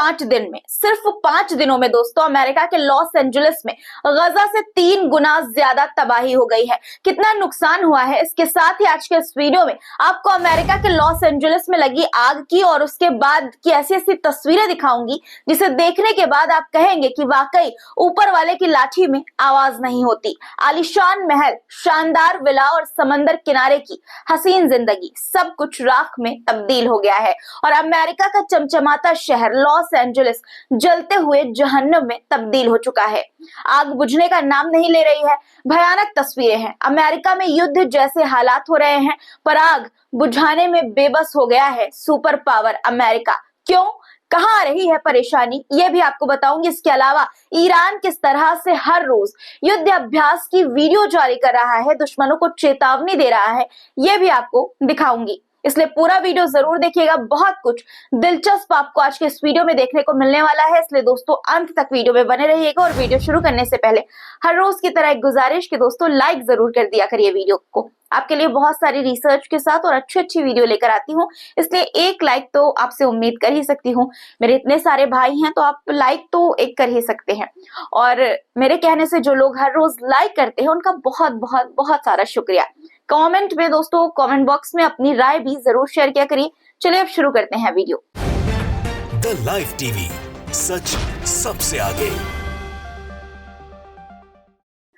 5 दिन में, सिर्फ 5 दिनों में दोस्तों अमेरिका के लॉस एंजलिस में गजा से 3 गुना ज्यादा तबाही हो गई है। कितना नुकसान हुआ है, इसके साथ ही आज के इस वीडियो में आपको अमेरिका के लॉस एंजलिस में लगी आग की और उसके बाद की ऐसी ऐसी तस्वीरें दिखाऊंगी जिसे देखने के बाद आप कहेंगे कि वाकई ऊपर वाले की लाठी में आवाज नहीं होती। आलीशान महल, शानदार विला और समंदर किनारे की हसीन जिंदगी, सब कुछ राख में तब्दील हो गया है और अमेरिका का चमचमाता शहर लॉस एंजलिस जलते हुए जहन्नम में तब्दील हो चुका है। आग बुझने का नाम नहीं ले रही है। भयानक तस्वीरें हैं। अमेरिका में युद्ध जैसे हालात हो रहे हैं, पर आग बुझाने में बेबस हो गया है सुपर पावर अमेरिका। क्यों, कहां आ रही है परेशानी, ये भी आपको बताऊंगी। इसके अलावा ईरान किस तरह से हर रोज युद्ध अभ्यास की वीडियो जारी कर रहा है, दुश्मनों को चेतावनी दे रहा है, ये भी आपको दिखाऊंगी। इसलिए पूरा वीडियो जरूर देखिएगा, बहुत कुछ दिलचस्प आपको आज के इस वीडियो में देखने को मिलने वाला है। इसलिए दोस्तों अंत तक वीडियो में बने रहिएगा और वीडियो शुरू करने से पहले हर रोज की तरह एक गुजारिश कि दोस्तों लाइक जरूर कर दिया करिए वीडियो को। आपके लिए बहुत सारी रिसर्च के साथ और अच्छी वीडियो लेकर आती हूँ, इसलिए एक लाइक तो आपसे उम्मीद कर ही सकती हूँ। मेरे इतने सारे भाई हैं तो आप लाइक तो एक कर ही सकते हैं और मेरे कहने से जो लोग हर रोज लाइक करते हैं उनका बहुत बहुत बहुत सारा शुक्रिया। कमेंट में दोस्तों, कमेंट बॉक्स में अपनी राय भी जरूर शेयर किया करिए। चलिए अब शुरू करते हैं वीडियो। द लाइव टीवी, सच सबसे आगे।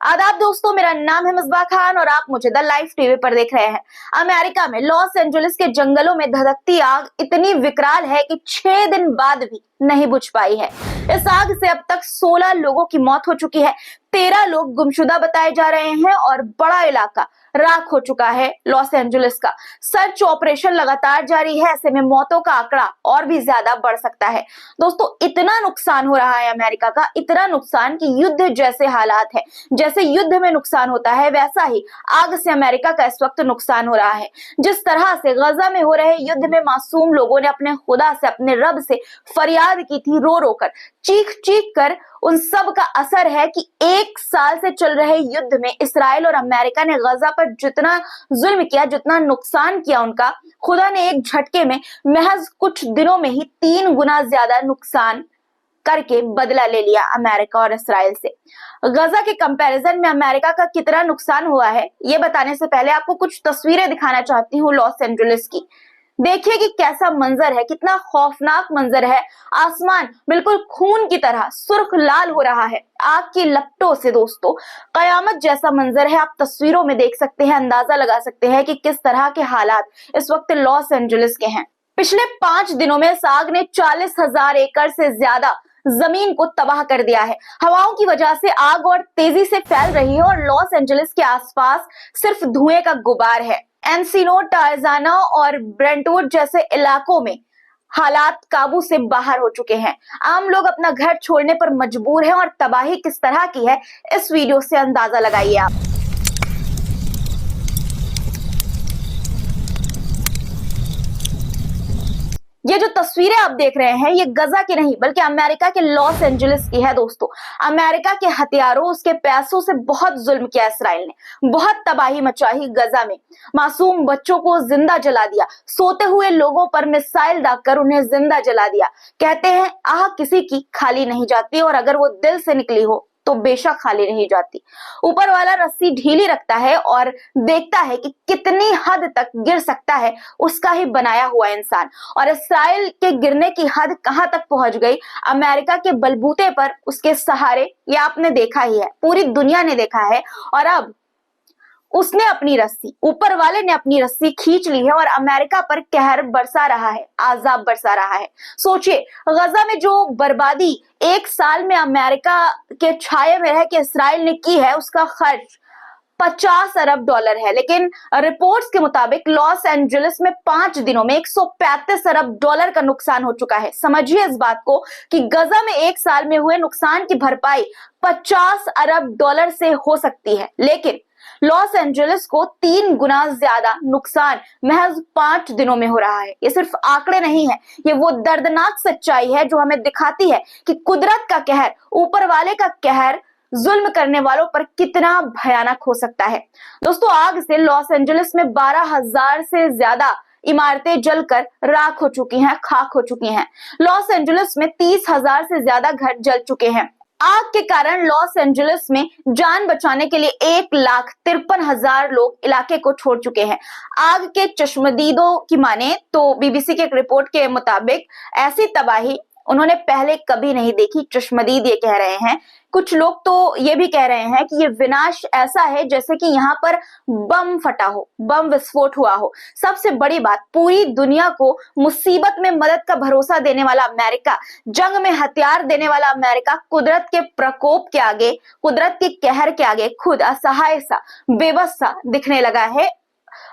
आदाब दोस्तों, मेरा नाम है मिसबा खान और आप मुझे द लाइव टीवी पर देख रहे हैं। अमेरिका में लॉस एंजलिस के जंगलों में धधकती आग इतनी विकराल है कि 6 दिन बाद भी नहीं बुझ पाई है। इस आग से अब तक 16 लोगों की मौत हो चुकी है, 13 लोग गुमशुदा बताए जा रहे हैं और बड़ा इलाका राख हो चुका है लॉस एंजलिस का। सर्च ऑपरेशन लगातार जारी है, ऐसे में मौतों का आंकड़ा और भी ज्यादा बढ़ सकता है। दोस्तों इतना नुकसान हो रहा है अमेरिका का, इतना नुकसान कि युद्ध जैसे हालात है। जैसे युद्ध में नुकसान होता है वैसा ही आग से अमेरिका का इस वक्त नुकसान हो रहा है। जिस तरह से गजा में हो रहे युद्ध में मासूम लोगों ने अपने खुदा से, अपने रब से फरियाद की थी, रो रो कर, चीख चीख कर, उन सब का असर है कि 1 साल से चल रहे युद्ध में इसराइल और अमेरिका ने गजा पर जितना जुल्म किया, जितना नुकसान किया उनका, खुदा ने एक झटके में महज कुछ दिनों में ही 3 गुना ज्यादा नुकसान करके बदला ले लिया अमेरिका और इसराइल से। गजा के कंपैरिजन में अमेरिका का कितना नुकसान हुआ है, ये बताने से पहले आपको कुछ तस्वीरें दिखाना चाहती हूँ लॉस एंजलिस की। देखिए कि कैसा मंजर है, कितना खौफनाक मंजर है। आसमान बिल्कुल खून की तरह सुर्ख लाल हो रहा है आग की लपटों से। दोस्तों कयामत जैसा मंजर है, आप तस्वीरों में देख सकते हैं, अंदाजा लगा सकते हैं कि किस तरह के हालात इस वक्त लॉस एंजलिस के हैं। पिछले 5 दिनों में इस आग ने 40,000 एकड़ से ज्यादा जमीन को तबाह कर दिया है। हवाओं की वजह से आग और तेजी से फैल रही है और लॉस एंजलिस के आसपास सिर्फ धुएं का गुबार है। एंसिनो, टारजाना और ब्रेंटवुड जैसे इलाकों में हालात काबू से बाहर हो चुके हैं। आम लोग अपना घर छोड़ने पर मजबूर हैं और तबाही किस तरह की है इस वीडियो से अंदाजा लगाइए आप। ये जो तस्वीरें आप देख रहे हैं ये गजा की नहीं बल्कि अमेरिका के लॉस एंजलिस की है। दोस्तों अमेरिका के हथियारों, उसके पैसों से बहुत जुल्म किया इसराइल ने, बहुत तबाही मचाई गजा में। मासूम बच्चों को जिंदा जला दिया, सोते हुए लोगों पर मिसाइल दागकर उन्हें जिंदा जला दिया। कहते हैं आह किसी की खाली नहीं जाती और अगर वो दिल से निकली हो तो बेशक खाली नहीं जाती। ऊपर वाला रस्सी ढीली रखता है और देखता है कि कितनी हद तक गिर सकता है उसका ही बनाया हुआ इंसान। और इसराइल के गिरने की हद कहां तक पहुंच गई, अमेरिका के बलबूते पर, उसके सहारे, ये आपने देखा ही है, पूरी दुनिया ने देखा है। और अब उसने अपनी रस्सी, ऊपर वाले ने अपनी रस्सी खींच ली है और अमेरिका पर कहर बरसा रहा है, आजाब बरसा रहा है। सोचिए गजा में जो बर्बादी 1 साल में अमेरिका के छाये में रह के इसराइल ने की है, उसका खर्च 50 अरब डॉलर है। लेकिन रिपोर्ट्स के मुताबिक लॉस एंजलिस में 5 दिनों में 135 अरब डॉलर का नुकसान हो चुका है। समझिए इस बात को कि गजा में 1 साल में हुए नुकसान की भरपाई 50 अरब डॉलर से हो सकती है, लेकिन लॉस एंजलिस को 3 गुना ज्यादा नुकसान महज 5 दिनों में हो रहा है। ये सिर्फ आंकड़े नहीं है, ये वो दर्दनाक सच्चाई है जो हमें दिखाती है कि कुदरत का कहर, ऊपर वाले का कहर जुल्म करने वालों पर कितना भयानक हो सकता है। दोस्तों आग से लॉस एंजलिस में 12,000 से ज्यादा इमारतें जलकर राख हो चुकी हैं, खाक हो चुकी हैं। लॉस एंजलिस में 30,000 से ज्यादा घर जल चुके हैं। आग के कारण लॉस एंजलिस में जान बचाने के लिए 1,53,000 लोग इलाके को छोड़ चुके हैं। आग के चश्मदीदों की माने तो बीबीसी के एक रिपोर्ट के मुताबिक ऐसी तबाही उन्होंने पहले कभी नहीं देखी। चश्मदीद ये कह रहे हैं। कुछ लोग तो ये भी कह रहे हैं कि ये विनाश ऐसा है जैसे कि यहाँ पर बम फटा हो, बम विस्फोट हुआ हो। सबसे बड़ी बात, पूरी दुनिया को मुसीबत में मदद का भरोसा देने वाला अमेरिका, जंग में हथियार देने वाला अमेरिका, कुदरत के प्रकोप के आगे, कुदरत के कहर के आगे खुद असहाय सा, बेबस सा दिखने लगा है।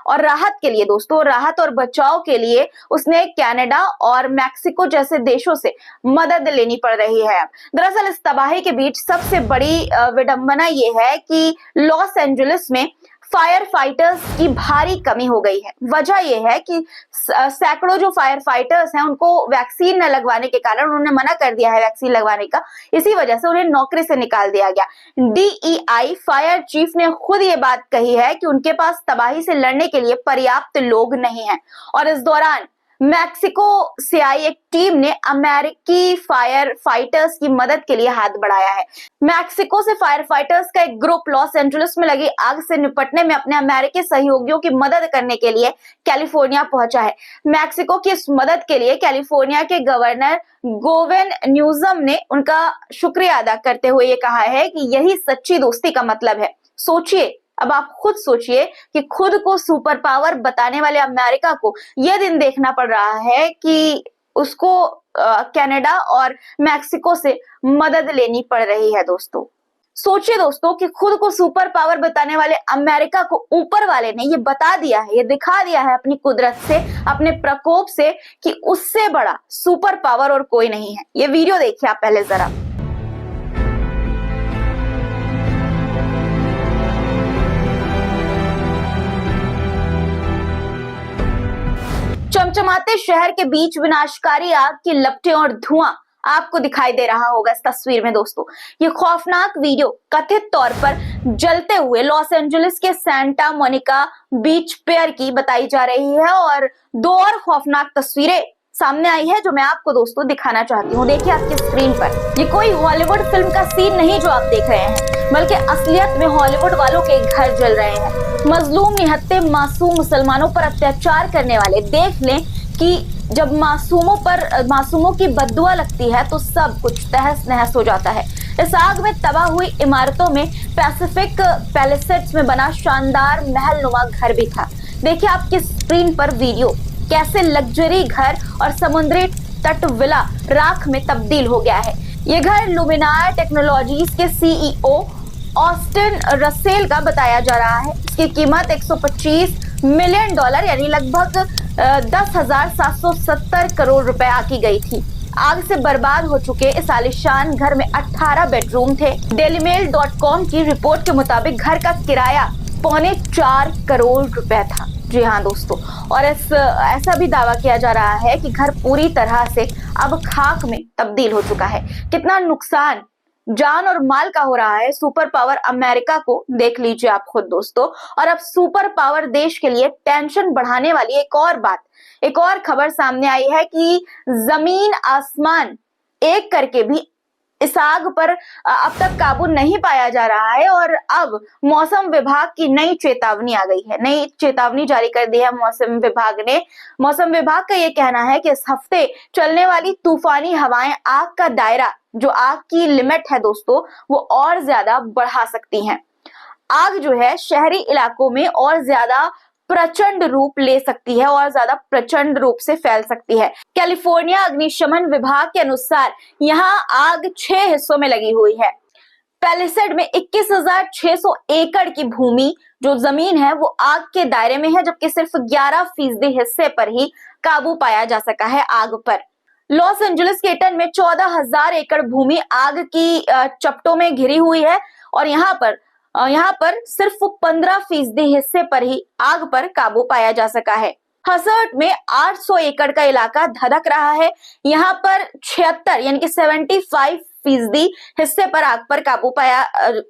और राहत के लिए दोस्तों, राहत और बचाव के लिए उसने कनाडा और मैक्सिको जैसे देशों से मदद लेनी पड़ रही है। दरअसल इस तबाही के बीच सबसे बड़ी विडंबना ये है कि लॉस एंजलिस में फायर फाइटर्स की भारी कमी हो गई है। वजह यह है कि सैकड़ों जो फायर फाइटर्स हैं उनको वैक्सीन न लगवाने के कारण उन्होंने मना कर दिया है वैक्सीन लगवाने का। इसी वजह से उन्हें नौकरी से निकाल दिया गया। DEI फायर चीफ ने खुद ये बात कही है कि उनके पास तबाही से लड़ने के लिए पर्याप्त लोग नहीं हैं। और इस दौरान मैक्सिको से आई एक टीम ने अमेरिकी फायर फाइटर्स की मदद के लिए हाथ बढ़ाया है। मैक्सिको से फायर फाइटर्स का एक ग्रुप लॉस एंजलिस में लगी आग से निपटने में अपने अमेरिकी सहयोगियों की मदद करने के लिए कैलिफोर्निया पहुंचा है। मैक्सिको की इस मदद के लिए कैलिफोर्निया के गवर्नर गोवेन न्यूसम ने उनका शुक्रिया अदा करते हुए ये कहा है कि यही सच्ची दोस्ती का मतलब है। सोचिए, अब आप खुद सोचिए कि खुद को सुपर पावर बताने वाले अमेरिका को यह दिन देखना पड़ रहा है कि उसको कनाडा और मैक्सिको से मदद लेनी पड़ रही है। दोस्तों सोचिए दोस्तों कि खुद को सुपर पावर बताने वाले अमेरिका को ऊपर वाले ने ये बता दिया है, ये दिखा दिया है अपनी कुदरत से, अपने प्रकोप से कि उससे बड़ा सुपर पावर और कोई नहीं है। ये वीडियो देखिए आप पहले जरा। चमचमाते शहर के बीच विनाशकारी आग की लपटें और धुआं आपको दिखाई दे रहा होगा इस तस्वीर में। दोस्तों ये खौफनाक वीडियो कथित तौर पर जलते हुए लॉस एंजलिस के सेंटा मोनिका बीच पियर की बताई जा रही है। और दो और खौफनाक तस्वीरें सामने आई है जो मैं आपको दोस्तों दिखाना चाहती हूँ। देखिए आपकी स्क्रीन पर, ये कोई हॉलीवुड फिल्म का सीन नहीं जो आप देख रहे हैं, बल्कि असलियत में हॉलीवुड वालों के घर जल रहे हैं। मजलूम निहत्ते मासूम मुसलमानों पर अत्याचार करने वाले, देख लें कि जब मासूमों की बद्दुआ लगती है तो सब कुछ तहस नहस हो जाता है। इस आग में तबाह हुई इमारतों में पैसिफिक पैलेसेट्स में बना शानदार महलनुमा घर भी था। देखिए आपकी स्क्रीन पर वीडियो, कैसे लग्जरी घर और समुद्री तट विला राख में तब्दील हो गया है। ये घर लुमिनार टेक्नोलॉजीज के CEO ऑस्टिन रसेल का बताया जा रहा है। इसकी कीमत $125 मिलियन यानी लगभग 10,770 करोड़ रुपए आकी गई थी। आग से बर्बाद हो चुके इस आलीशान घर में 18 बेडरूम थे। dailymail.com की रिपोर्ट के मुताबिक घर का किराया $4.25 करोड़ रुपए था। जी हाँ दोस्तों, और ऐसा भी दावा किया जा रहा है कि घर पूरी तरह से अब खाक में तब्दील हो चुका है। कितना नुकसान जान और माल का हो रहा है सुपर पावर अमेरिका को देख लीजिए आप खुद दोस्तों। और अब सुपर पावर देश के लिए टेंशन बढ़ाने वाली एक और खबर सामने आई है कि जमीन आसमान एक करके भी इस आग पर अब तक काबू नहीं पाया जा रहा है। और अब मौसम विभाग की नई चेतावनी आ गई है, नई चेतावनी जारी कर दी है मौसम विभाग ने। मौसम विभाग का ये कहना है कि इस हफ्ते चलने वाली तूफानी हवाएं आग का दायरा, जो आग की लिमिट है दोस्तों, वो और ज्यादा बढ़ा सकती हैं। आग जो है शहरी इलाकों में और ज्यादा प्रचंड रूप ले सकती है और ज्यादा प्रचंड रूप से फैल सकती है। कैलिफोर्निया अग्निशमन विभाग के अनुसार यहाँ आग 6 हिस्सों में लगी हुई है। पैलिसेड में 21,600 एकड़ की भूमि जो जमीन है वो आग के दायरे में है, जबकि सिर्फ 11% हिस्से पर ही काबू पाया जा सका है आग पर। लॉस एंजलिस के एटन में 14,000 एकड़ भूमि आग की चपटों में घिरी हुई है और यहाँ पर सिर्फ 15% हिस्से पर ही आग पर काबू पाया जा सका है। हसर्ट में 800 एकड़ का इलाका धधक रहा है। यहाँ पर 76 यानी कि 75 60% हिस्से पर आग पर काबू पाया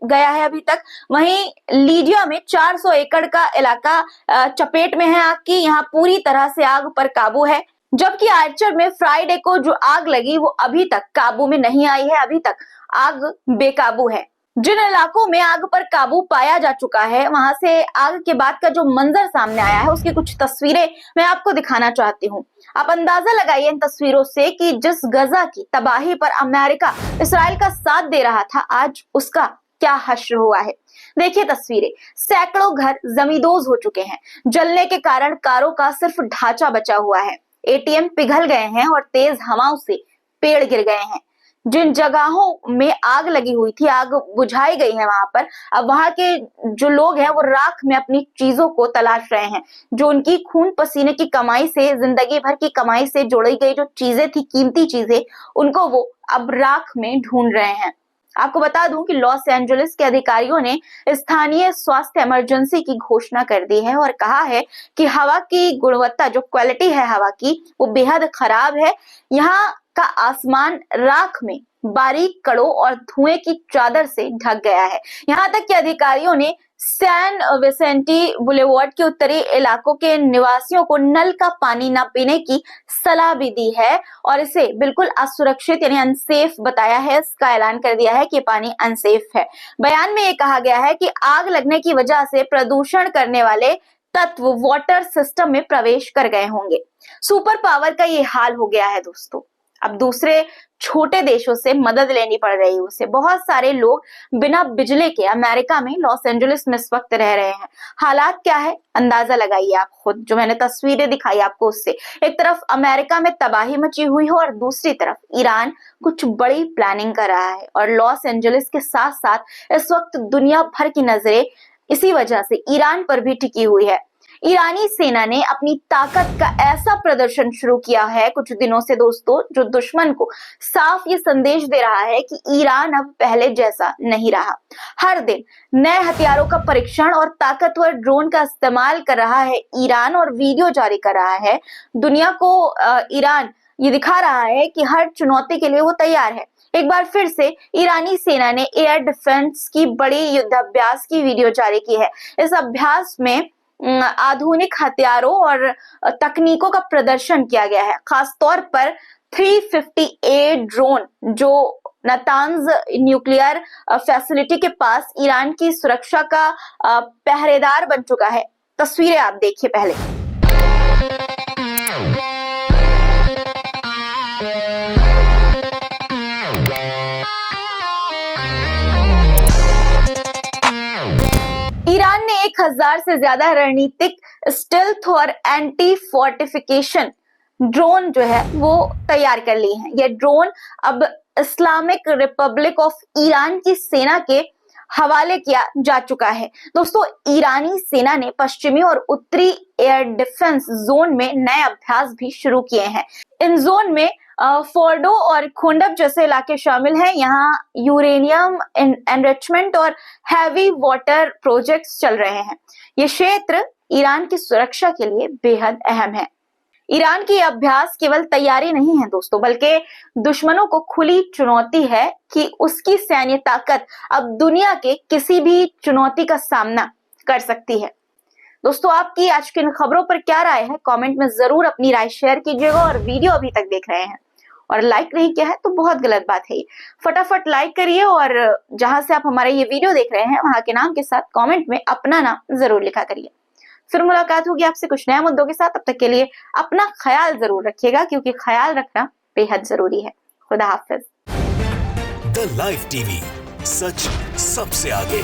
गया है अभी तक। वहीं लीडिया में 400 एकड़ का इलाका चपेट में है आग की, यहाँ पूरी तरह से आग पर काबू है। जबकि आर्चर में फ्राइडे को जो आग लगी वो अभी तक काबू में नहीं आई है, अभी तक आग बेकाबू है। जिन इलाकों में आग पर काबू पाया जा चुका है वहां से आग के बाद का जो मंजर सामने आया है उसकी कुछ तस्वीरें मैं आपको दिखाना चाहती हूँ। आप अंदाजा लगाइए इन तस्वीरों से कि जिस गजा की तबाही पर अमेरिका इसराइल का साथ दे रहा था, आज उसका क्या हश्र हुआ है। देखिए तस्वीरें, सैकड़ों घर जमींदोज हो चुके हैं। जलने के कारण कारों का सिर्फ ढांचा बचा हुआ है। एटीएम पिघल गए हैं और तेज हवाओं से पेड़ गिर गए हैं। जिन जगहों में आग लगी हुई थी, आग बुझाई गई है वहां पर, अब वहां के जो लोग हैं वो राख में अपनी चीजों को तलाश रहे हैं। जो उनकी खून पसीने की कमाई से, जिंदगी भर की कमाई से जोड़ी गई जो चीजें थी, कीमती चीजें, उनको वो अब राख में ढूंढ रहे हैं। आपको बता दूं कि लॉस एंजलिस के अधिकारियों ने स्थानीय स्वास्थ्य इमरजेंसी की घोषणा कर दी है और कहा है कि हवा की गुणवत्ता, जो क्वालिटी है हवा की, वो बेहद खराब है। यहाँ का आसमान राख में बारीक कड़ों और धुएं की चादर से ढक गया है। यहाँ तक कि अधिकारियों ने सैन विसेंटी बुलेवार्ड के उत्तरी इलाकों के निवासियों को नल का पानी न पीने की सलाह भी दी है और इसे बिल्कुल असुरक्षित यानी अनसेफ बताया है। इसका ऐलान कर दिया है कि पानी अनसेफ है। बयान में ये कहा गया है कि आग लगने की वजह से प्रदूषण करने वाले तत्व वाटर सिस्टम में प्रवेश कर गए होंगे। सुपर पावर का ये हाल हो गया है दोस्तों। अब दूसरे छोटे देशों से मदद लेनी पड़ रही है उसे। बहुत सारे लोग बिना बिजली के अमेरिका में, लॉस एंजलिस में इस वक्त रह रहे हैं। हालात क्या है अंदाजा लगाइए आप खुद, जो मैंने तस्वीरें दिखाई आपको उससे। एक तरफ अमेरिका में तबाही मची हुई हो और दूसरी तरफ ईरान कुछ बड़ी प्लानिंग कर रहा है और लॉस एंजलिस के साथ साथ इस वक्त दुनिया भर की नजरें इसी वजह से ईरान पर भी टिकी हुई है। ईरानी सेना ने अपनी ताकत का ऐसा प्रदर्शन शुरू किया है कुछ दिनों से दोस्तों, जो दुश्मन को साफ ये संदेश दे रहा है कि ईरान अब पहले जैसा नहीं रहा। हर दिन नए हथियारों का परीक्षण और ताकतवर ड्रोन का इस्तेमाल कर रहा है ईरान और वीडियो जारी कर रहा है। दुनिया को ईरान ये दिखा रहा है कि हर चुनौती के लिए वो तैयार है। एक बार फिर से ईरानी सेना ने एयर डिफेंस की बड़ी युद्धाभ्यास की वीडियो जारी की है। इस अभ्यास में आधुनिक हथियारों और तकनीकों का प्रदर्शन किया गया है। खास तौर पर 350A ड्रोन जो नातांज न्यूक्लियर फैसिलिटी के पास ईरान की सुरक्षा का पहरेदार बन चुका है। तस्वीरें आप देखिए पहले। ईरान ने 1000 से ज्यादा रणनीतिक स्टेल्थ और एंटी फोर्टिफिकेशन ड्रोन जो है वो तैयार कर ली हैं। ये ड्रोन अब इस्लामिक रिपब्लिक ऑफ ईरान की सेना के हवाले किया जा चुका है। दोस्तों, ईरानी सेना ने पश्चिमी और उत्तरी एयर डिफेंस जोन में नए अभ्यास भी शुरू किए हैं। इन जोन में फोर्डो और खोंडब जैसे इलाके शामिल हैं। यहाँ यूरेनियम एनरिचमेंट और हैवी वाटर प्रोजेक्ट्स चल रहे हैं। ये क्षेत्र ईरान की सुरक्षा के लिए बेहद अहम है। ईरान की अभ्यास केवल तैयारी नहीं है दोस्तों, बल्कि दुश्मनों को खुली चुनौती है कि उसकी सैन्य ताकत अब दुनिया के किसी भी चुनौती का सामना कर सकती है। दोस्तों, आपकी आज की इन खबरों पर क्या राय है? कमेंट में जरूर अपनी राय शेयर कीजिएगा और वीडियो अभी तक देख रहे हैं और लाइक नहीं किया है तो बहुत गलत बात है। फटाफट लाइक करिए और जहां से आप हमारे ये वीडियो देख रहे हैं वहां के नाम के साथ कमेंट में अपना नाम जरूर लिखा करिए। फिर मुलाकात होगी आपसे कुछ नए मुद्दों के साथ। तब तक के लिए अपना ख्याल जरूर रखिएगा, क्योंकि ख्याल रखना बेहद जरूरी है। खुदा हाफिज। द लाइव टीवी, सच सबसे आगे।